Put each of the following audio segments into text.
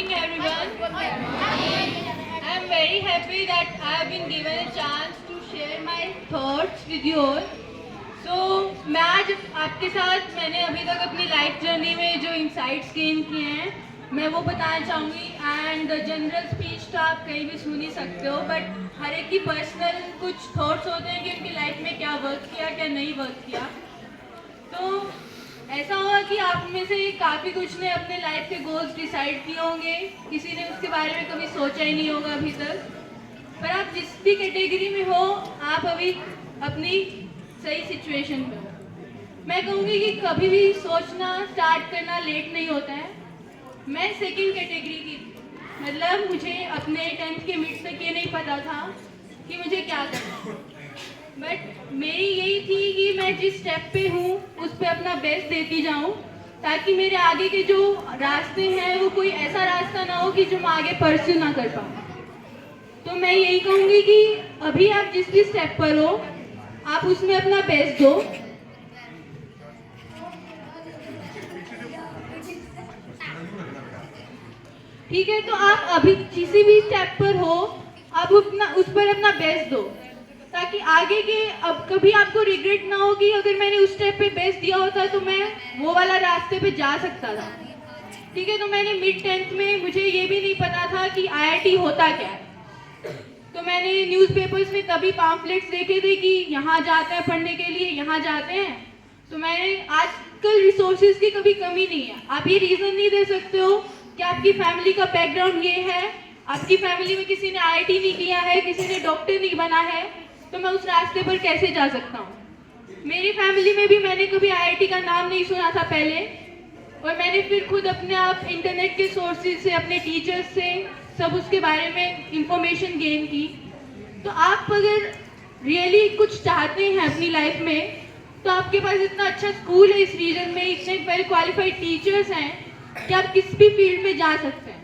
morning, everyone. I am very happy that I have been given a chance to share my thoughts with you all. So, मैं आज आपके साथ मैंने अभी तक अपनी लाइफ जर्नी में जो इंसाइट्स गेन किए हैं मैं वो बताना चाहूँगी. एंड जनरल स्पीच तो आप कहीं भी सुन ही सकते हो, बट हर एक की पर्सनल कुछ थॉट्स होते हैं कि उनकी लाइफ में क्या वर्क किया क्या नहीं वर्क किया. तो ऐसा होगा कि आप में से काफ़ी कुछ ने अपने लाइफ के गोल्स डिसाइड किए होंगे, किसी ने उसके बारे में कभी सोचा ही नहीं होगा अभी तक. पर आप जिस भी कैटेगरी में हो, आप अभी अपनी सही सिचुएशन में हो. मैं कहूँगी कि कभी भी सोचना स्टार्ट करना लेट नहीं होता है. मैं सेकंड कैटेगरी की थी, मतलब मुझे अपने 10th के मिड तक ये नहीं पता था कि मुझे क्या करना है. बट मेरी यही थी कि मैं जिस स्टेप पे हूँ उस पर अपना बेस्ट देती जाऊँ, ताकि मेरे आगे के जो रास्ते हैं वो कोई ऐसा रास्ता ना हो कि जो मैं आगे परस्यू ना कर पाऊँ. तो मैं यही कहूँगी कि अभी आप जिस भी स्टेप पर हो आप उसमें अपना बेस्ट दो. ठीक है, तो आप अभी किसी भी स्टेप पर हो आप उस पर अपना बेस्ट दो, ताकि आगे के अब कभी आपको रिग्रेट ना हो कि अगर मैंने उस स्टेप पे बेस्ट दिया होता तो मैं वो वाला रास्ते पे जा सकता था. ठीक है, तो मैंने मिड 10th में मुझे ये भी नहीं पता था कि IIT होता क्या है. तो मैंने न्यूज़पेपर्स में तभी पैम्फलेट्स देखे थे कि यहाँ जाते हैं पढ़ने के लिए, यहाँ जाते हैं. तो मैंने आजकल रिसोर्सेज की कभी कमी नहीं है. आप ये रीज़न नहीं दे सकते हो कि आपकी फैमिली का बैकग्राउंड ये है, आपकी फैमिली में किसी ने IIT नहीं किया है, किसी ने डॉक्टर नहीं बना है, तो मैं उस रास्ते पर कैसे जा सकता हूँ. मेरी फैमिली में भी मैंने कभी IIT का नाम नहीं सुना था पहले, और मैंने फिर खुद अपने आप इंटरनेट के सोर्सेज से, अपने टीचर्स से सब उसके बारे में इंफॉर्मेशन गेन की. तो आप अगर रियली कुछ चाहते हैं अपनी लाइफ में, तो आपके पास इतना अच्छा स्कूल है इस रीजन में, इतने वेल क्वालिफाइड टीचर्स हैं कि आप किस भी फील्ड में जा सकते हैं.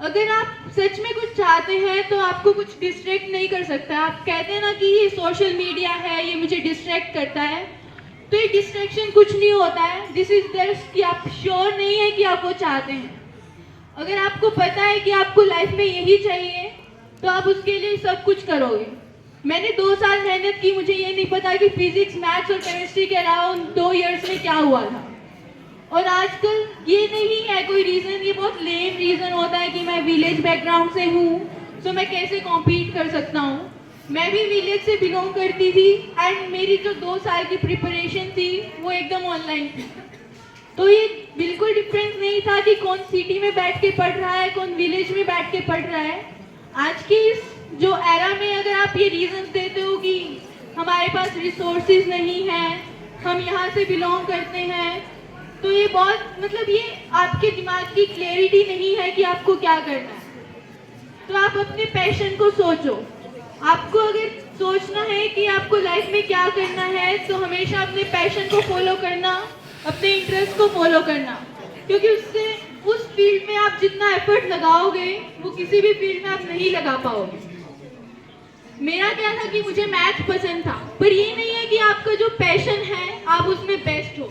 अगर आप सच में कुछ चाहते हैं तो आपको कुछ डिस्ट्रैक्ट नहीं कर सकता. आप कहते हैं ना कि ये सोशल मीडिया है, ये मुझे डिस्ट्रैक्ट करता है, तो ये डिस्ट्रैक्शन कुछ नहीं होता है. दिस इज जस्ट कि आप श्योर नहीं है कि आप वो चाहते हैं. अगर आपको पता है कि आपको लाइफ में यही चाहिए तो आप उसके लिए सब कुछ करोगे. मैंने 2 साल मेहनत की, मुझे ये नहीं पता कि फिजिक्स, मैथ्स और केमिस्ट्री के अलावा उन 2 इयर्स में क्या हुआ था. और आजकल ये नहीं है कोई रीज़न, ये बहुत लेम रीज़न होता है कि मैं विलेज बैकग्राउंड से हूँ तो मैं कैसे कॉम्पीट कर सकता हूँ. मैं भी विलेज से बिलोंग करती थी एंड मेरी जो 2 साल की प्रिपरेशन थी वो एकदम ऑनलाइन थी. तो ये बिल्कुल डिफरेंस नहीं था कि कौन सिटी में बैठ के पढ़ रहा है, कौन विलेज में बैठ के पढ़ रहा है. आज की इस जो एरा में अगर आप ये रीजन देते हो कि हमारे पास रिसोर्सेज नहीं हैं, हम यहाँ से बिलोंग करते हैं, तो ये बहुत मतलब ये आपके दिमाग की क्लैरिटी नहीं है कि आपको क्या करना है. तो आप अपने पैशन को सोचो. आपको अगर सोचना है कि आपको लाइफ में क्या करना है तो हमेशा अपने पैशन को फॉलो करना, अपने इंटरेस्ट को फॉलो करना, क्योंकि उससे उस फील्ड में आप जितना एफर्ट लगाओगे वो किसी भी फील्ड में आप नहीं लगा पाओगे. मेरा क्या था कि मुझे मैथ पसंद था, पर ये नहीं है कि आपका जो पैशन है आप उसमें बेस्ट हो.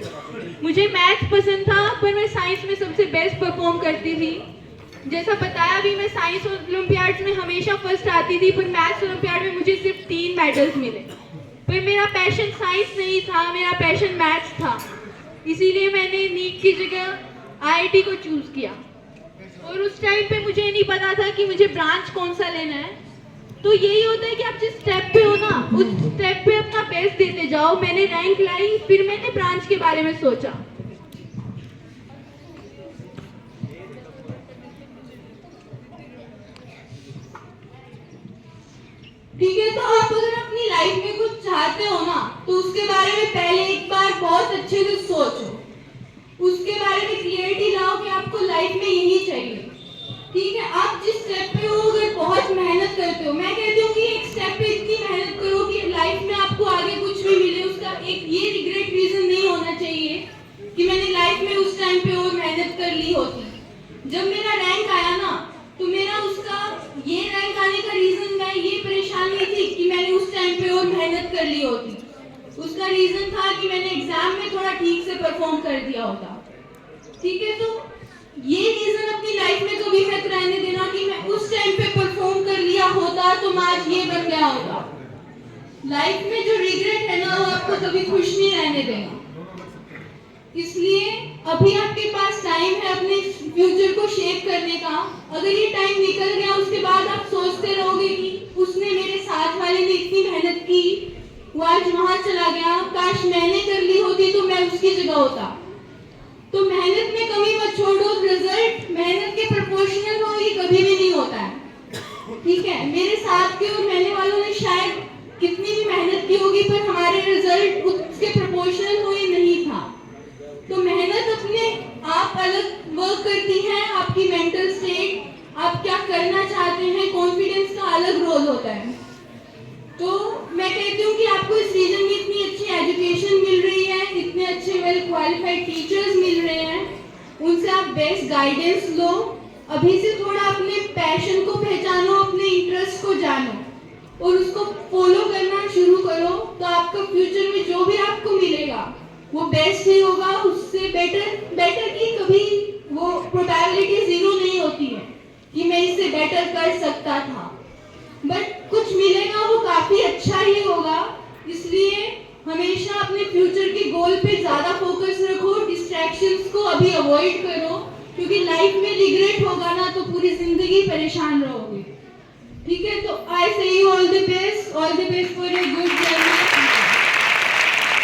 मुझे मैथ पसंद था पर मैं साइंस में सबसे बेस्ट परफॉर्म करती थी. जैसा बताया भी, मैं साइंस ओलंपियाड्स में हमेशा फर्स्ट आती थी, पर मैथ्स ओलंपियाड में मुझे सिर्फ 3 मेडल्स मिले. पर मेरा पैशन साइंस नहीं था, मेरा पैशन मैथ्स था. इसीलिए मैंने नीट की जगह IIT को चूज किया. और उस टाइम पे मुझे नहीं पता था कि मुझे ब्रांच कौन सा लेना है. तो यही होता है कि आप जिस स्टेप पे हो ना उस स्टेप पे अपना बेस्ट देते जाओ. मैंने रैंक लाई, फिर मैंने ब्रांच के बारे में सोचा. ठीक है, तो आप अगर अपनी लाइफ में कुछ चाहते हो ना तो उसके बारे में पहले एक बार बहुत अच्छे से सोचो. उसके बारे में क्लियरिटी लाओ कि आपको लाइफ में यही चाहिए. ठीक है, आप जिस स्टेप पे हो अगर बहुत मेहनत करते हो, मैं कहती हूँ कि एक स्टेप पे इतनी मेहनत करो कि लाइफ में आपको आगे कुछ भी मिले, उसका एक ये रिग्रेट रीजन नहीं होना चाहिए कि मैंने लाइफ में उस टाइम पे और मेहनत कर ली होती. जब मेरा रैंक आया ना तो मेरा उसका ये रैंक आने का रीजन मैं ये परेशान नहीं थी कि मैंने उस टाइम पे और मेहनत कर ली होती. उसका रीजन था कि मैंने एग्जाम में थोड़ा ठीक से परफॉर्म कर दिया होता. ठीक है, तो ये रीजन अपनी लाइफ में कभी भी मत रहने देना कि मैं उस टाइम पे परफॉर्म कर लिया होता तो मैं आज ये बन गया होता। लाइफ में जो रिग्रेट है ना वो आपको कभी खुश नहीं रहने देगा। इसलिए अभी आपके पास टाइम है अपने फ्यूचर को शेप करने का। अगर ये टाइम निकल गया उसके बाद आप सोचते रहोगे कि उसने मेरे साथ वाले ने इतनी मेहनत की, वो आज वहां चला गया, काश मैंने कर ली होती तो मैं उसकी जगह होता। तो मेहनत में कमी मत छोड़ो, रिजल्ट मेहनत के प्रोपोर्शनल हो ये कभी भी नहीं होता है, ठीक है। मेरे साथ के और रहने वालों ने शायद कितनी भी मेहनत की होगी पर हमारे रिजल्ट उसके प्रोपोर्शनल हो ये नहीं था। तो मेहनत अपने आप अलग वर्क करती है, आपकी मेंटल स्टेट, आप क्या करना चाहते हैं, कॉन्फिडेंस का अलग रोल होता है। तो मैं कहती हूँ कि आपको इस रीजन में इतनी अच्छी एजुकेशन मिल रही है, इतने अच्छे वेल क्वालिफाइड टीचर्स मिल रहे हैं, उनसे आप बेस्ट गाइडेंस लो। अभी से थोड़ा अपने पैशन को पहचानो, अपने इंटरेस्ट को जानो और उसको फॉलो करना शुरू करो। तो आपका फ्यूचर में जो भी आपको मिलेगा वो बेस्ट ही होगा, उससे बेटर की कभी वो प्रोबेबिलिटी जीरो नहीं होती है कि मैं इससे बेटर कर सकता था, बट कुछ मिलेगा वो काफी अच्छा ही होगा। इसलिए हमेशा अपने फ्यूचर के गोल पे ज्यादा फोकस रखो, डिस्ट्रैक्शंस को अभी अवॉइड करो, क्योंकि लाइफ में रिग्रेट होगा ना तो पूरी जिंदगी परेशान रहोगे, ठीक है। तो आई से you all the best for your good journey.